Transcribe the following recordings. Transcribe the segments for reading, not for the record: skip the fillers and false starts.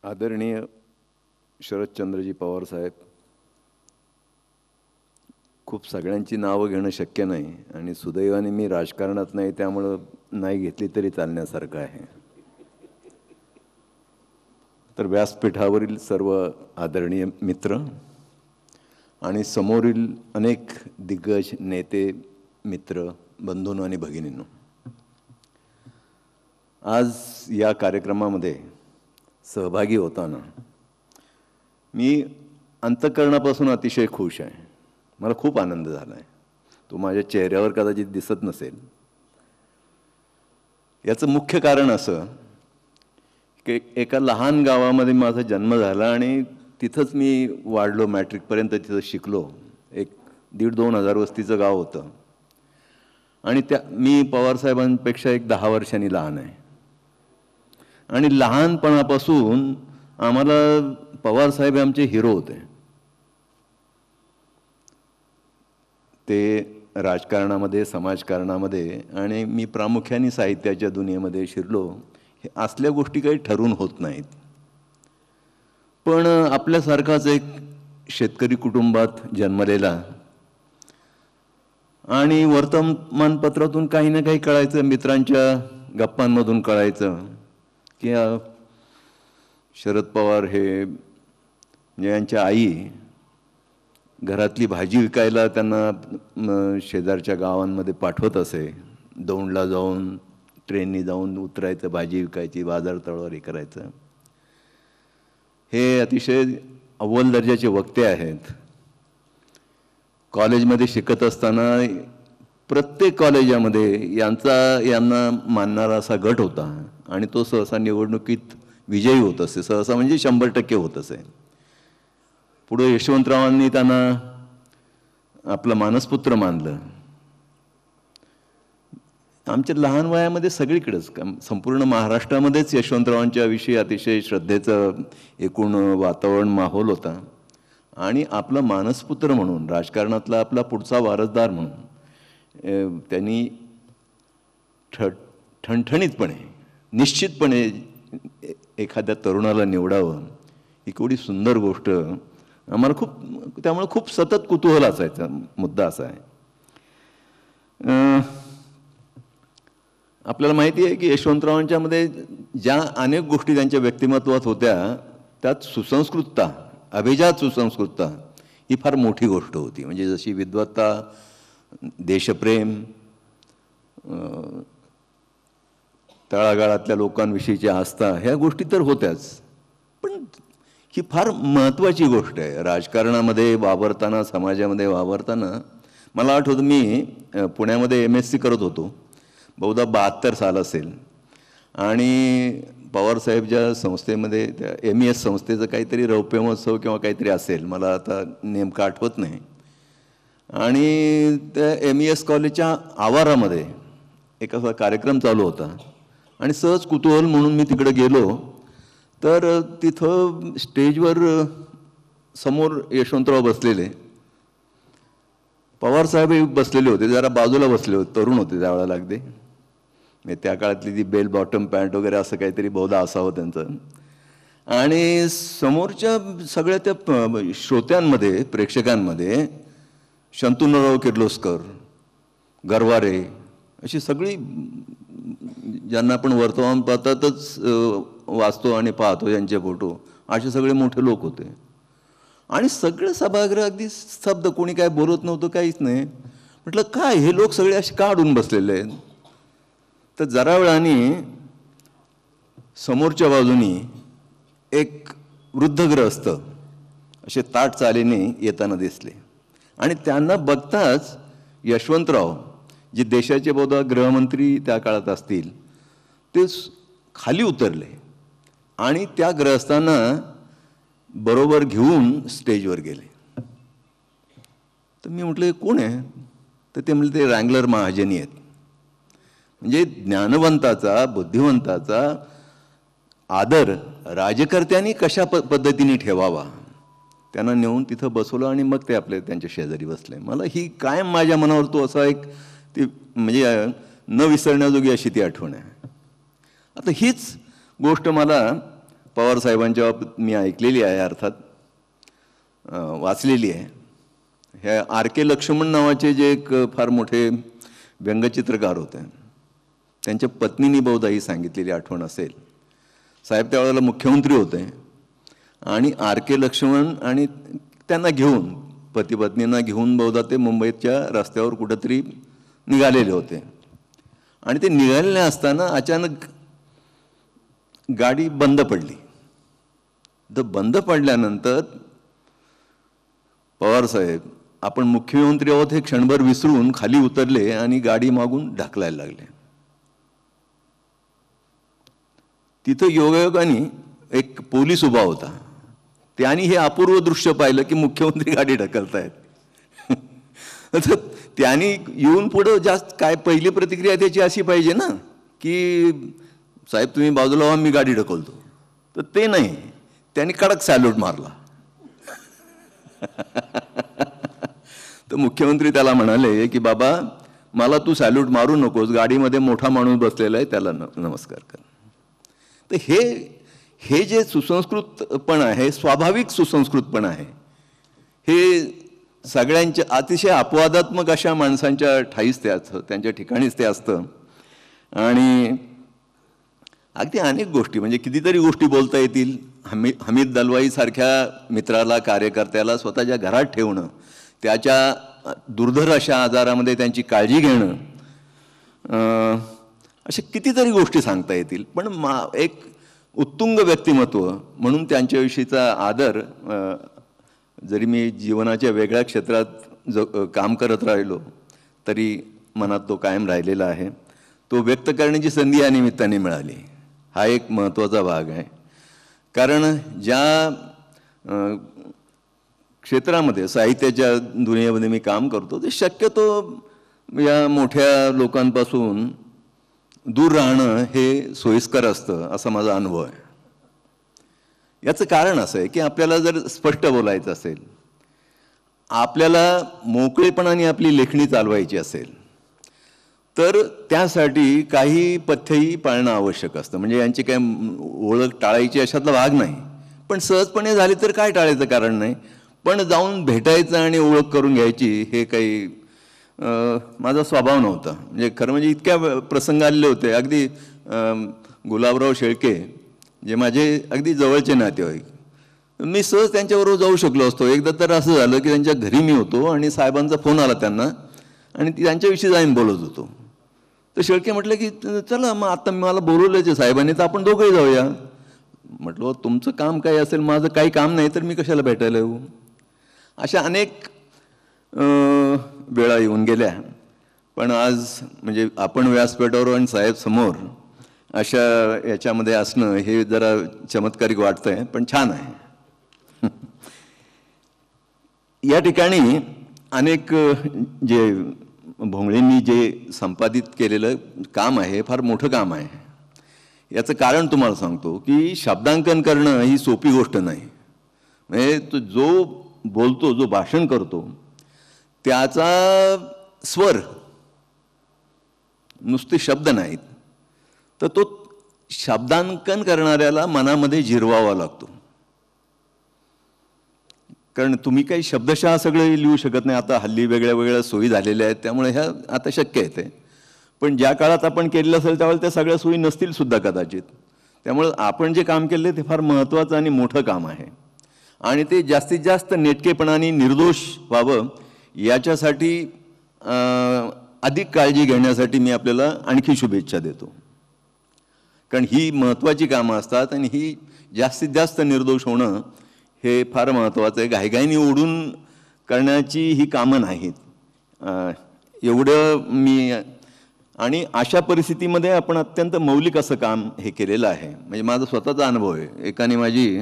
आदरणीय शरदचंद्रजी पवार साहेब, खूप सगळ्यांची नावं घेणं शक्य नाही आणि सुदैवाने मी राजकारणात नाही, त्यामुळं नाही घेतली तरी चालण्यासारखं आहे. तर व्यासपीठावरील सर्व आदरणीय मित्र आणि समोरील अनेक दिग्गज नेते, मित्र, बंधूंनो आणि भगिनींनो, आज या कार्यक्रमामध्ये सहभागी होताना मी अंतःकरणापासून अतिशय खुश आहे. मला खूप आनंद झाला आहे. तो माझ्या चेहऱ्यावर कदाचित दिसत नसेल. याचं मुख्य कारण असं की एका लहान गावामध्ये माझा जन्म झाला आणि तिथंच मी वाढलो, मॅट्रिकपर्यंत तिथं शिकलो. एक 1,500-2,000 वस्तीचं गाव होतं आणि मी पवारसाहेबांपेक्षा एक 10 वर्षांनी लहान आहे. आणि लहानपणापासून आम्हाला पवारसाहेब आमचे हिरो होते. ते राजकारणामध्ये, समाजकारणामध्ये आणि मी प्रामुख्याने साहित्याच्या दुनियेमध्ये शिरलो. हे असल्या गोष्टी काही ठरून होत नाहीत. पण आपल्यासारखाच एक शेतकरी कुटुंबात जन्मलेला आणि वर्तमानपत्रातून काही ना काही कळायचं, मित्रांच्या गप्पांमधून कळायचं की शरद पवार हे म्हणजे यांच्या आई घरातली भाजी विकायला त्यांना शेजारच्या गावांमध्ये पाठवत असे. दौंडला जाऊन, ट्रेननी जाऊन उतरायचं, भाजी विकायची, बाजार तळवारी करायचं. हे अतिशय अव्वल दर्जाचे वक्ते आहेत. कॉलेजमध्ये शिकत असताना प्रत्येक कॉलेजामध्ये यांना मानणारा असा गट होता आणि तो सहसा निवडणुकीत विजयी होत असे. सहसा म्हणजे 100% होत असे. पुढे यशवंतरावांनी त्यांना आपला मानसपुत्र मानलं. आमच्या लहान वयामध्ये सगळीकडेच, संपूर्ण महाराष्ट्रामध्येच यशवंतरावांच्या विषयी अतिशय श्रद्धेचं एकूण वातावरण, माहोल होता. आणि आपला मानसपुत्र म्हणून, राजकारणातला आपला पुढचा वारसदार म्हणून त्यांनी ठणठणीतपणे, निश्चितपणे एखाद्या तरुणाला निवडावं, ही केवढी सुंदर गोष्ट. आम्हाला त्यामुळे खूप सतत कुतूहल असायचा. मुद्दा असा आहे, आपल्याला माहिती आहे की यशवंतरावांच्यामध्ये ज्या अनेक गोष्टी त्यांच्या व्यक्तिमत्वात होत्या, त्यात सुसंस्कृतता, अभिजात सुसंस्कृतता ही फार मोठी गोष्ट होती. म्हणजे जशी विद्वत्ता, देशप्रेम, तळागाळातल्या लोकांविषयीची आस्था, ह्या गोष्टी तर होत्याच. पण ही फार महत्त्वाची गोष्ट आहे राजकारणामध्ये वावरताना, समाजामध्ये वावरताना. मला आठवतं मी पुण्यामध्ये MSc करत होतो, बहुधा 72 साल असेल. आणि पवारसाहेब ज्या संस्थेमध्ये, त्या MES संस्थेचं काहीतरी रौप्य महोत्सव किंवा काहीतरी असेल, मला आता नेमकं आठवत नाही. आणि त्या MES कॉलेजच्या आवारामध्ये एक असा कार्यक्रम चालू होता आणि सहज कुतूहल म्हणून मी तिकडे गेलो. तर तिथं स्टेजवर समोर यशवंतराव बसलेले, पवारसाहेब बसलेले होते, जरा बाजूला बसले होते, तरुण होते त्यावेळेला अगदी. त्या काळातली ती बेल बॉटम पॅन्ट वगैरे असं काहीतरी बहुधा असावं त्यांचं. आणि समोरच्या सगळ्या त्या श्रोत्यांमध्ये, प्रेक्षकांमध्ये शंतनुराव किर्लोस्कर, गरवारे, अशी सगळी, ज्यांना आपण वर्तमानपत्रातच वाचतो आणि पाहतो यांचे फोटो, असे सगळे मोठे लोक होते. आणि सगळं सभागृह अगदी स्तब्ध, कोणी काय बोलत नव्हतं, काहीच नाही. म्हटलं काय हे लोक सगळे असे का अडून बसलेले आहेत. तर जरा वेळाने समोरच्या बाजूनी एक वृद्ध गृहस्थ असे ताट चालीने येताना दिसले. आणि त्यांना बघताच यशवंतराव, जे देशाचे बहुधा गृहमंत्री त्या काळात असतील, ते खाली उतरले आणि त्या गृहस्थांना बरोबर घेऊन स्टेजवर गेले. तर मी म्हटलं कोण आहे. तर ते म्हटले ते रँगलर महाजनी आहेत. म्हणजे ज्ञानवंताचा, बुद्धिवंताचा आदर राजकर्त्यांनी कशा पद्धतीने ठेवावा, त्यांना नेऊन तिथं बसवलं आणि मग ते त्यांच्या शेजारी बसले. मला ही कायम माझ्या मनावर तो असा एक ती म्हणजे न विसरण्याजोगी अशी ती आठवण आहे. आता हीच गोष्ट मला पवार साहेबांच्या बाबतीत मी ऐकलेली आहे, अर्थात वाचलेली आहे. ह्या RK लक्ष्मण नावाचे जे एक फार मोठे व्यंगचित्रकार होते, त्यांच्या पत्नीने बहुधा ही सांगितलेली आठवण असेल. साहेब त्यावेळेला मुख्यमंत्री होते आणि RK लक्ष्मण आणि त्यांना घेऊन, पती पत्नींना घेऊन बहुधा ते मुंबईच्या रस्त्यावर कुठंतरी निघालेले होते. आणि ते निघालेले असताना अचानक गाडी बंद पडली. तर बंद पडल्यानंतर पवारसाहेब आपण मुख्यमंत्री आहोत हे क्षणभर विसरून खाली उतरले आणि गाडी मागून ढकलायला लागले. तिथं योगायोगाने एक पोलीस उभा होता. त्यांनी हे अपूर्व दृश्य पाहिलं की मुख्यमंत्री गाडी ढकलतायत. त्यांनी येऊन पुढं जास्त काय पहिली प्रतिक्रिया त्याची अशी पाहिजे ना की साहेब तुम्ही बाजूला व्हा, मी गाडी ढकलतो. तर ते नाही, त्यांनी कडक सॅल्यूट मारला. तर मुख्यमंत्री त्याला म्हणाले की बाबा मला तू सॅल्यूट मारू नकोस, गाडीमध्ये मोठा माणूस बसलेला आहे त्याला नमस्कार कर. तर हे जे सुसंस्कृतपण आहे, स्वाभाविक सुसंस्कृतपण आहे, हे सगळ्यांच्या अतिशय अपवादात्मक अशा माणसांच्या ठाईच ते असतं, त्यांच्या ठिकाणीच ते असतं. आणि अगदी अनेक गोष्टी, म्हणजे कितीतरी गोष्टी बोलता येतील. हमीद दलवाई सारख्या मित्राला, कार्यकर्त्याला स्वतःच्या घरात ठेवणं, त्याच्या दुर्धर अशा आजारामध्ये त्यांची काळजी घेणं, अशा कितीतरी गोष्टी सांगता येतील. पण एक उत्तुंग व्यक्तिमत्व म्हणून त्यांच्याविषयीचा आदर, जरी मी जीवनाच्या वेगळ्या क्षेत्रात काम करत राहिलो तरी मनात तो कायम राहिलेला आहे. तो व्यक्त करण्याची संधी या निमित्ताने मिळाली, हा एक महत्त्वाचा भाग आहे. कारण ज्या क्षेत्रामध्ये, साहित्याच्या दुनियेमध्ये मी काम करतो, ते शक्यतो या मोठ्या लोकांपासून दूर राहणं हे सोयीस्कर असतं, असा माझा अनुभव आहे. याचं कारण असं आहे की आपल्याला जर स्पष्ट बोलायचं असेल, आपल्याला मोकळेपणाने आपली लेखणी चालवायची असेल, तर त्यासाठी काही पथ्यही पाळणं आवश्यक असतं. म्हणजे यांची काय ओळख टाळायची अशातला भाग नाही, पण सहजपणे झाली तर काय टाळायचं कारण नाही. पण जाऊन भेटायचं आणि ओळख करून घ्यायची हे काही माझा स्वभाव नव्हता. म्हणजे खरं म्हणजे इतक्या प्रसंग आलेले होते. अगदी गुलाबराव शेळके जे माझे अगदी जवळचे नातेवाईक, मी सहज त्यांच्याबरोबर जाऊ शकलो असतो. एकदा तर असं झालं की त्यांच्या घरी मी होतो आणि साहेबांचा फोन आला त्यांना, आणि त्यांच्याविषयी जाईन बोलत होतो. तर शेळके म्हटलं की चला मग आता मला बोलवलं आहे साहेबांनी, तर आपण दोघंही जाऊया. म्हटलं तुमचं काम काय असेल, माझं काही काम नाही, तर मी कशाला भेटायला येऊ. अशा अनेक वेळा येऊन गेल्या. पण आज म्हणजे आपण व्यासपीठावर आणि साहेब समोर अशा याच्यामध्ये असणं हे जरा चमत्कारिक वाटतंय, पण छान आहे. या ठिकाणी अनेक जे भोंगळेंनी जे संपादित केलेलं काम आहे, फार मोठं काम आहे. याचं कारण तुम्हाला सांगतो की शब्दांकन करणं ही सोपी गोष्ट नाही. म्हणजे तो जो बोलतो, जो भाषण करतो, त्याचा स्वर, नुसते शब्द नाहीत, तर तो शब्दांकन करणाऱ्याला मनामध्ये जिरवावा लागतो. कारण तुम्ही काही शब्दशः सगळे लिहू शकत नाही. आता हल्ली वेगळ्या वेगळ्या सोयी झालेल्या आहेत, त्यामुळे ह्या आता शक्य आहे ते. पण ज्या काळात आपण केलेलं असेल त्यावेळेला त्या सगळ्या सोयी नसतील सुद्धा कदाचित. त्यामुळे आपण जे काम केलं ते फार महत्त्वाचं आणि मोठं काम आहे, आणि ते जास्तीत जास्त नेटकेपणाने निर्दोष व्हावं याच्यासाठी अधिक काळजी घेण्यासाठी मी आपल्याला आणखी शुभेच्छा देतो. कारण ही महत्त्वाची कामं असतात आणि ही जास्तीत जास्त निर्दोष होणं हे फार महत्त्वाचं आहे. घाईघाईने ओढून करण्याची ही कामं नाहीत. एवढं मी, आणि अशा परिस्थितीमध्ये आपण अत्यंत मौलिक असं काम हे केलेलं आहे. म्हणजे माझा स्वतःचा अनुभव आहे. एकाने माझी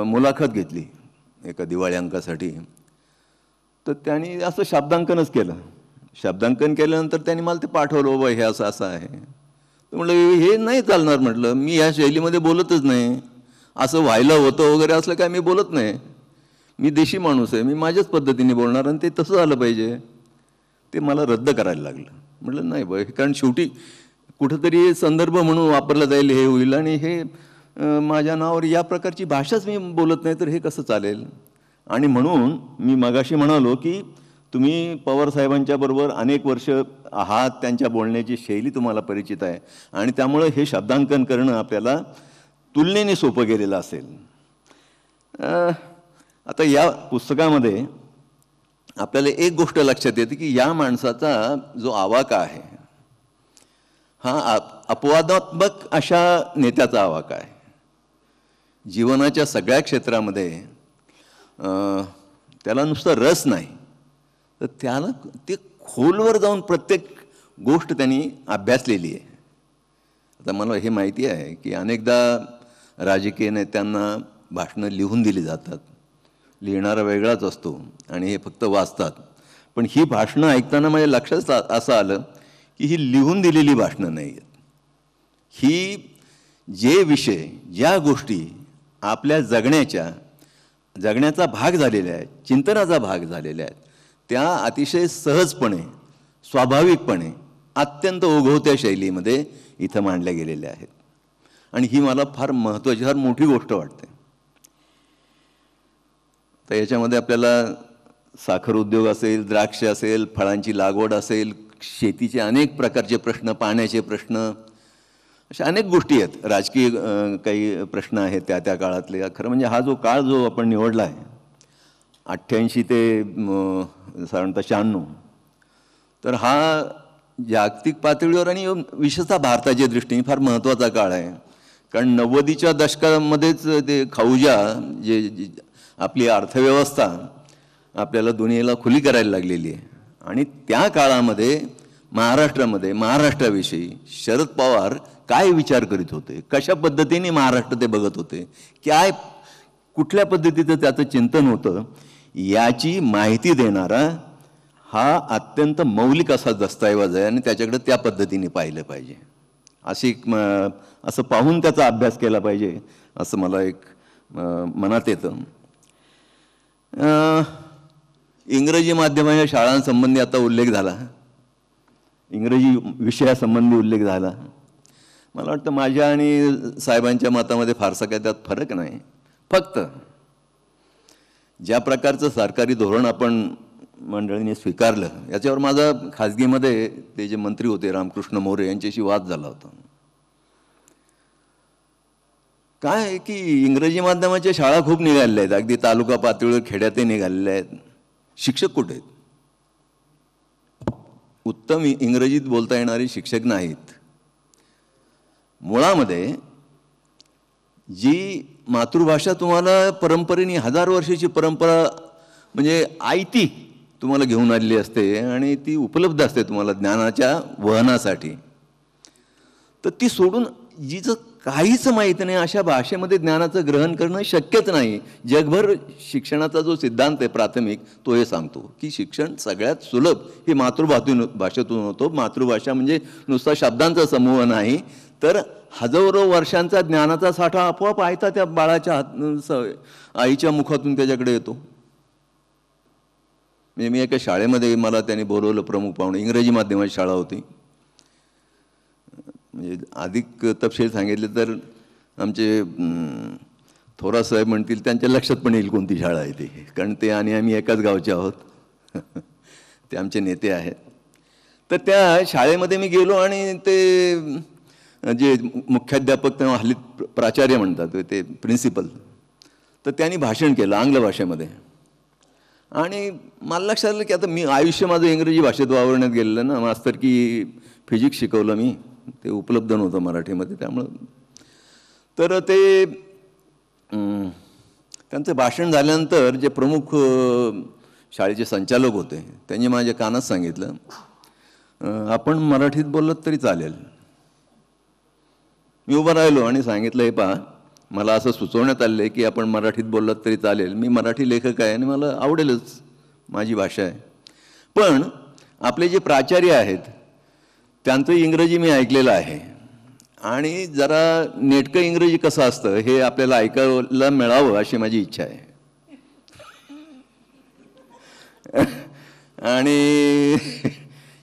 मुलाखत घेतली एका दिवाळी अंकासाठी, तर त्यांनी असं शब्दांकनच केलं. शब्दांकन केल्यानंतर त्यांनी मला ते पाठवलं, बाबा हे असं असं आहे. तर म्हटलं हे नाही चालणार. म्हटलं मी ह्या शैलीमध्ये बोलतच नाही, असं व्हायला होतं वगैरे असलं काय मी बोलत नाही. मी देशी माणूस आहे, मी माझ्याच पद्धतीने बोलणार आणि ते तसं झालं पाहिजे. ते मला रद्द करायला लागलं. म्हटलं नाही कारण शेवटी कुठंतरी संदर्भ म्हणून वापरला जाईल हे होईल, आणि हे माझ्या नावावर या प्रकारची भाषाच मी बोलत नाही तर हे कसं चालेल. आणि म्हणून मी मगाशी म्हणालो की तुम्ही पवारसाहेबांच्या बरोबर अनेक वर्ष आहात, त्यांच्या बोलण्याची शैली तुम्हाला परिचित आहे आणि त्यामुळं हे शब्दांकन करणं आपल्याला तुलनेने सोपं गेलेलं असेल. आता या पुस्तकामध्ये आपल्याला एक गोष्ट लक्षात येते की या माणसाचा जो आवाका आहे हा अपवादात्मक अशा नेत्याचा आवाका आहे. जीवनाच्या सगळ्या क्षेत्रामध्ये त्याला नुसतं रस नाही तर त्याला ते खोलवर जाऊन प्रत्येक गोष्ट त्यांनी अभ्यासलेली आहे. आता मला हे माहिती आहे की अनेकदा राजकीय नेत्यांना भाषणं लिहून दिली जातात, लिहिणारा वेगळाच असतो आणि हे फक्त वाचतात. पण ही भाषणं ऐकताना माझ्या लक्षात असं आलं की ही लिहून दिलेली भाषणं नाही आहेत. ही जे विषय ज्या गोष्टी आपल्या जगण्याचा भाग झालेल्या आहेत, चिंतनाचा भाग झालेल्या आहेत, त्या अतिशय सहजपणे स्वाभाविकपणे अत्यंत ओघवत्या शैलीमध्ये इथं मांडल्या गेलेल्या आहेत. आणि ही मला फार महत्त्वाची फार मोठी गोष्ट वाटते. तर याच्यामध्ये आपल्याला साखर उद्योग असेल, द्राक्ष असेल, फळांची लागवड असेल, शेतीचे अनेक प्रकारचे प्रश्न, पाण्याचे प्रश्न, अशा अनेक गोष्टी आहेत. राजकीय काही प्रश्न आहेत त्या काळातले. खरं म्हणजे हा जो काळ जो आपण निवडला आहे 88 ते साधारणतः 96, तर हा जागतिक पातळीवर आणि विशेषतः भारताच्या दृष्टीने फार महत्त्वाचा काळ आहे. कारण 90च्या दशकामध्येच ते खाऊजा जे आपली अर्थव्यवस्था आपल्याला दुनियेला खुली करायला लागलेली आहे. आणि त्या काळामध्ये महाराष्ट्राविषयी शरद पवार काय विचार करीत होते, कशा पद्धतीने महाराष्ट्र ते बघत होते, कुठल्या पद्धतीचं त्याचं चिंतन होतं, याची माहिती देणारा हा अत्यंत मौलिक असा दस्तऐवज आहे आणि त्याच्याकडे त्या पद्धतीने पाहिलं पाहिजे. असं पाहून त्याचा अभ्यास केला पाहिजे असं मला एक मनात येतं. इंग्रजी माध्यमाच्या शाळांसंबंधी आता उल्लेख झाला, इंग्रजी विषयासंबंधी उल्लेख झाला. मला वाटतं माझ्या आणि साहेबांच्या मतामध्ये फारसा काय त्यात फरक नाही. फक्त ज्या प्रकारचं सरकारी धोरण आपण मंडळीने स्वीकारलं याच्यावर माझा खाजगीमध्ये ते जे मंत्री होते रामकृष्ण मोरे यांच्याशी वाद झाला होता. काय आहे की इंग्रजी माध्यमाच्या शाळा खूप निघालेल्या आहेत, अगदी तालुका पातळीवर खेड्यातही निघालेल्या आहेत. शिक्षक कुठे आहेत? उत्तम इंग्रजीत बोलता येणारे शिक्षक नाहीत. मुळामध्ये जी मातृभाषा तुम्हाला परंपरेने 1000 वर्षाची परंपरा म्हणजे आयती तुम्हाला घेऊन आलेली असते आणि ती उपलब्ध असते तुम्हाला ज्ञानाच्या वहनासाठी, तर ती सोडून जिचं काहीच माहीत नाही अशा भाषेमध्ये ज्ञानाचं ग्रहण करणं शक्यच नाही. जगभर शिक्षणाचा जो सिद्धांत आहे प्राथमिक तो हे सांगतो की शिक्षण सगळ्यात सुलभ हे भाषेतून होतो. मातृभाषा म्हणजे नुसता शब्दांचा समूह नाही तर हजारो वर्षांचा ज्ञानाचा साठा आपोआप आयता त्या बाळाच्या आईच्या मुखातून त्याच्याकडे येतो. म्हणजे मी एका शाळेमध्ये मला त्यांनी बोलवलं प्रमुख पाहुणे, इंग्रजी माध्यमाची शाळा होती. म्हणजे अधिक तपशील सांगितले तर आमचे थोरा साहेब म्हणतील त्यांच्या लक्षात पण येईल कोणती शाळा आहे ती, कारण ते आणि आम्ही एकाच गावचे आहोत. ते आमचे नेते आहेत. तर त्या शाळेमध्ये मी गेलो आणि ते जे मुख्याध्यापक तेव्हा हल्ली प्राचार्य म्हणतात ते प्रिन्सिपल, तर त्यांनी भाषण केलं आंग्ल भाषेमध्ये. आणि मला लक्षात आलं की आता मी आयुष्य माझं इंग्रजी भाषेत वावरण्यात गेलेलं ना, मास्तर की फिजिक्स शिकवलं मी, ते उपलब्ध नव्हतं मराठीमध्ये त्यामुळं. तर ते त्यांचं भाषण झाल्यानंतर जे प्रमुख शाळेचे संचालक होते त्यांनी माझ्या कानात सांगितलं, आपण मराठीत बोललं तरी चालेल. मी उभं राहिलो आणि सांगितलं, हे पहा मला असं सुचवण्यात आलं आहे की आपण मराठीत बोललात तरी चालेल, मी मराठी लेखक आहे आणि मला आवडेलच, माझी भाषा आहे. पण आपले जे प्राचार्य आहेत त्यांचं इंग्रजी मी ऐकलेलं आहे आणि जरा नेटकं इंग्रजी कसं असतं हे आपल्याला ऐकायला मिळावं अशी माझी इच्छा आहे. आणि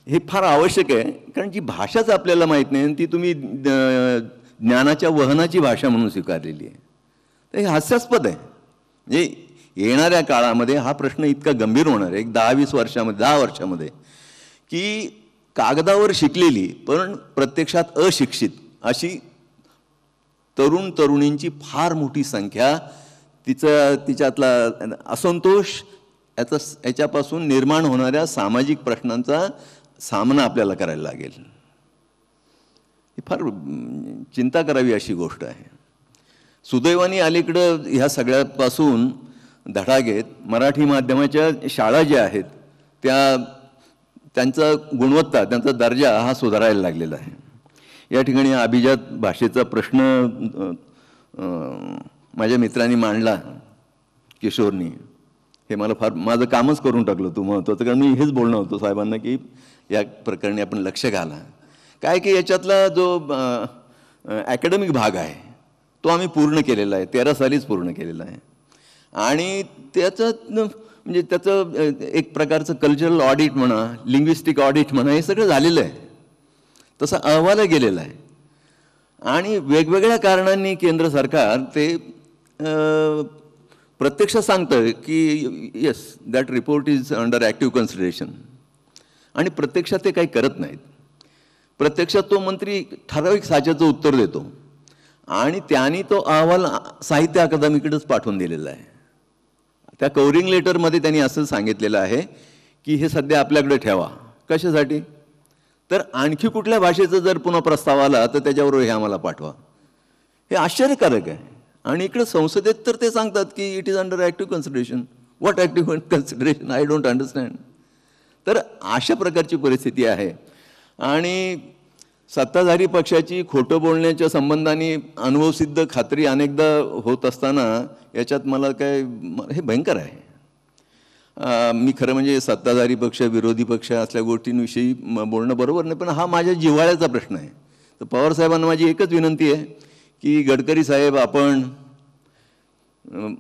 हे फार आवश्यक आहे कारण जी भाषाच आपल्याला माहीत नाही ती तुम्ही ज्ञानाच्या वहनाची भाषा म्हणून स्वीकारलेली आहे. तर हे हास्यास्पद आहे. म्हणजे येणाऱ्या काळामध्ये हा प्रश्न इतका गंभीर होणार आहे, एक 10 वर्षामध्ये, की कागदावर शिकलेली पण प्रत्यक्षात अशिक्षित अशी तरुण तरुणींची फार मोठी संख्या, तिच्यातला असंतोष, याच्यापासून निर्माण होणाऱ्या सामाजिक प्रश्नांचा सामना आपल्याला करायला लागेल. ही फार चिंता करावी अशी गोष्ट आहे. सुदैवाने अलीकडं ह्या सगळ्यापासून धडा घेत मराठी माध्यमाच्या शाळा ज्या आहेत त्यांचा गुणवत्ता, त्यांचा दर्जा हा सुधारायला लागलेला आहे. या ठिकाणी अभिजात भाषेचा प्रश्न माझ्या मित्रांनी मांडला, किशोरनी. हे मला फार, माझं कामच करून टाकलं तू महत्त्वाचं, कारण मी हेच बोलणं होतं साहेबांना की या प्रकरणी आपण लक्ष घाला. काय की याच्यातला जो ॲकॅडमिक भाग आहे तो आम्ही पूर्ण केलेला आहे, 13 सालीच पूर्ण केलेला आहे. आणि म्हणजे त्याचं एक प्रकारचं कल्चरल ऑडिट म्हणा, लिंग्विस्टिक ऑडिट म्हणा, हे सगळं झालेलं आहे, तसा अहवाल गेलेला आहे. आणि वेगवेगळ्या कारणांनी केंद्र सरकार ते प्रत्यक्ष सांगतं की yes that report is under active consideration, आणि प्रत्यक्षात ते काही करत नाहीत. प्रत्यक्षात तो मंत्री ठराविक साच्याचं उत्तर देतो आणि त्यांनी तो अहवाल साहित्य अकादमीकडेच पाठवून दिलेला आहे. त्या कव्हरिंग लेटरमध्ये त्यांनी असं सांगितलेलं आहे की हे सध्या आपल्याकडे ठेवा. कशासाठी? तर आणखी कुठल्या भाषेचा जर पुन्हा प्रस्ताव आला तर त्याच्याबरोबर हे आम्हाला पाठवा. हे आश्चर्यकारक आहे. आणि इकडे संसदेत तर ते सांगतात की it is under active consideration. What active consideration? I don't understand. तर अशा प्रकारची परिस्थिती आहे. आणि सत्ताधारी पक्षाची खोटं बोलण्याच्या संबंधाने अनुभवसिद्ध खात्री अनेकदा होत असताना याच्यात मला काय, हे भयंकर आहे. मी खरं म्हणजे सत्ताधारी पक्ष विरोधी पक्ष असल्या गोष्टींविषयी बोलणं बरोबर नाही, पण हा माझ्या जिव्हाळ्याचा प्रश्न आहे. तर पवार साहेबांना माझी एकच विनंती आहे की गडकरी साहेब, आपण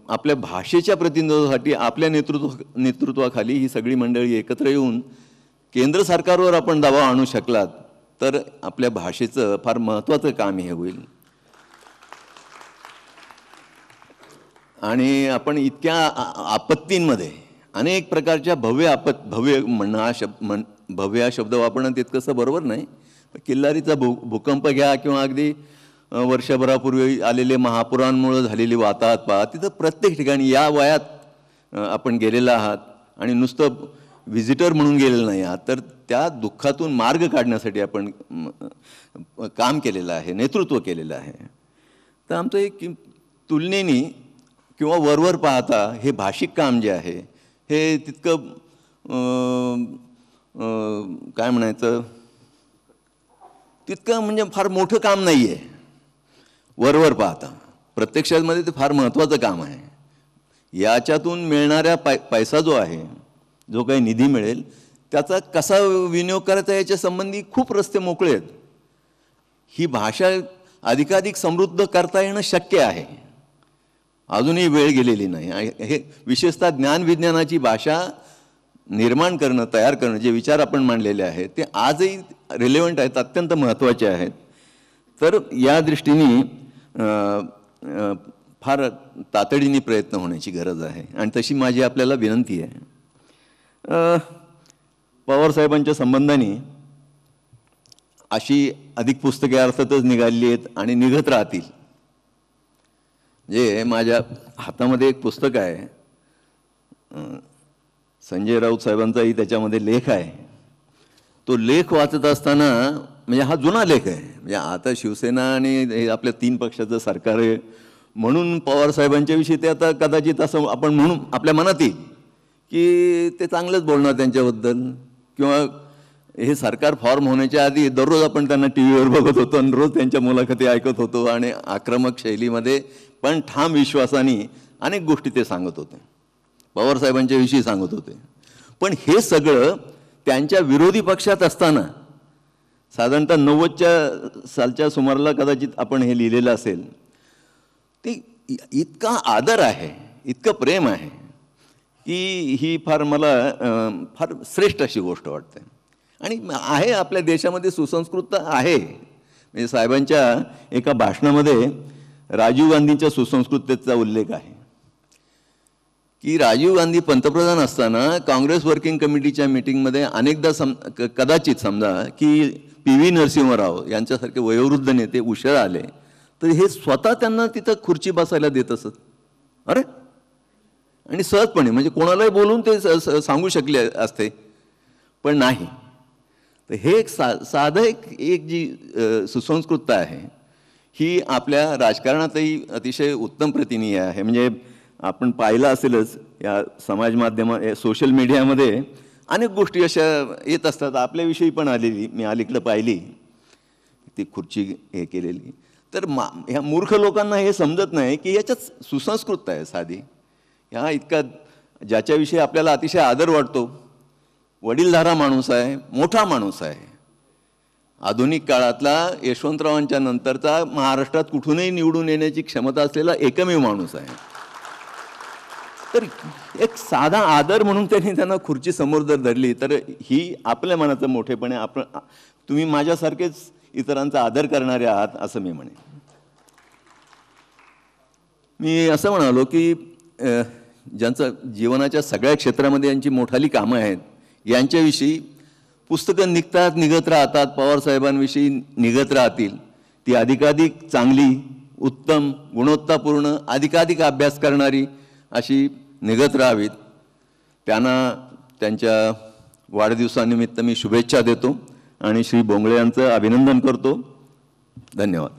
आपल्या भाषेच्या प्रतिनिधित्वासाठी आपल्या नेतृत्वाखाली ही सगळी मंडळी एकत्र येऊन केंद्र सरकारवर आपण दबाव आणू शकलात तर आपल्या भाषेचं फार महत्त्वाचं काम हे होईल. आणि आपण इतक्या आपत्तींमध्ये अनेक प्रकारच्या भव्य म्हणणं भव्य हा शब्द वापरणं तितकंसं बरोबर नाही. किल्लारीचा भूकंप घ्या किंवा अगदी वर्षभरापूर्वी आलेले महापुरांमुळे झालेली वाताहत पहा. तिथं प्रत्येक ठिकाणी या वयात आपण गेलेला आहात आणि नुसतं व्हिजिटर म्हणून गेलेलं नाही आहात, तर त्या दुःखातून मार्ग काढण्यासाठी आपण काम केलेलं आहे, नेतृत्व केलेलं आहे. तर आमचं एक तुलनेने किंवा वरवर पाहता हे भाषिक काम जे आहे हे तितकं काय म्हणायचं, तितकं म्हणजे फार मोठं काम नाही आहे वरवर पाहता. प्रत्यक्षामध्ये ते फार महत्त्वाचं काम आहे. याच्यातून मिळणाऱ्या पैसा जो आहे, जो काही निधी मिळेल त्याचा कसा विनियोग करायचा याच्या संबंधी खूप रस्ते मोकळे आहेत. ही भाषा अधिकाधिक समृद्ध करता येणं शक्य आहे. अजूनही वेळ गेलेली नाही. हे विशेषतः ज्ञानविज्ञानाची भाषा निर्माण करणं, तयार करणं, जे विचार आपण मांडलेले आहेत ते आजही रिलेव्हंट आहेत, अत्यंत महत्त्वाचे आहेत. तर या दृष्टीने फार तातडीने प्रयत्न होण्याची गरज आहे आणि तशी माझी आपल्याला विनंती आहे. पवारसाहेबांच्या संबंधाने अशी अधिक पुस्तके अर्थातच निघाली आहेत आणि निघत राहतील. जे माझ्या हातामध्ये एक पुस्तक आहे, संजय राऊत साहेबांचाही त्याच्यामध्ये लेख आहे. तो लेख वाचत असताना, म्हणजे हा जुना लेख आहे, म्हणजे आता शिवसेना आणि आपल्या 3 पक्षाचं सरकार आहे म्हणून पवारसाहेबांच्या विषयी ते आता कदाचित असं आपण म्हणून आपल्या मनात येईल की ते चांगलंच बोलणार त्यांच्याबद्दल, किंवा हे सरकार फॉर्म होण्याच्या आधी दररोज आपण त्यांना टी व्हीवर बघत होतो आणि रोज त्यांच्या मुलाखती ऐकत होतो आणि आक्रमक शैलीमध्ये पण ठाम विश्वासाने अनेक गोष्टी ते सांगत होते, पवारसाहेबांच्या विषयी सांगत होते. पण हे सगळं त्यांच्या विरोधी पक्षात असताना साधारणतः 90च्या सालच्या सुमाराला कदाचित आपण हे लिहिलेलं असेल. ते इतका आदर आहे, इतकं प्रेम आहे की ही फार मला फार श्रेष्ठ अशी गोष्ट वाटते. आणि आहे, आपल्या देशामध्ये सुसंस्कृतता आहे, म्हणजे साहेबांच्या एका भाषणामध्ये राजीव गांधींच्या सुसंस्कृततेचा उल्लेख आहे की राजीव गांधी पंतप्रधान असताना काँग्रेस वर्किंग कमिटीच्या मीटिंगमध्ये अनेकदा कदाचित समजा की PV नरसिंहराव यांच्यासारखे वयोवृद्ध नेते उशिरा आले तर हे स्वतः त्यांना तिथं खुर्ची बसायला देत असत. अरे, आणि सहजपणे म्हणजे कोणालाही बोलून ते सांगू शकले असते, पण नाही. तर हे एक साधं एक जी सुसंस्कृतता आहे ही आपल्या राजकारणातही अतिशय उत्तम प्रतीनीय आहे. म्हणजे आपण पाहिलं असेलच या समाज माध्यमात, सोशल मीडियामध्ये अनेक गोष्टी अशा येत असतात. आपल्याविषयी पण आलेली मी अलीकडं पाहिली ती खुर्ची हे केलेली. तर ह्या मूर्ख लोकांना हे समजत नाही की याच्यात सुसंस्कृतता आहे साधी. ह्या इतका ज्याच्याविषयी आपल्याला अतिशय आदर वाटतो, वडीलधारा माणूस आहे, मोठा माणूस आहे, आधुनिक काळातला यशवंतरावांच्या नंतरचा महाराष्ट्रात कुठूनही निवडून येण्याची क्षमता असलेला एकमेव माणूस आहे. तर एक साधा आदर म्हणून त्यांना खुर्ची समोर जर धरली तर ही आपल्या मनाचं मोठेपणे तुम्ही माझ्यासारखेच इतरांचा आदर करणारे आहात असं मी म्हणेन. मी असं म्हणालो की ज्यांचं जीवनाच्या सगळ्या क्षेत्रामध्ये यांची मोठाली कामं आहेत यांच्याविषयी पुस्तकं निघत राहतात, पवारसाहेबांविषयी निघत राहतील. ती अधिकाधिक चांगली, उत्तम, गुणवत्तापूर्ण, अधिकाधिक अभ्यास करणारी अशी निघत राहावीत. त्यांना त्यांच्या वाढदिवसानिमित्त मी शुभेच्छा देतो आणि श्री बोंगळे यांचं अभिनंदन करतो. धन्यवाद.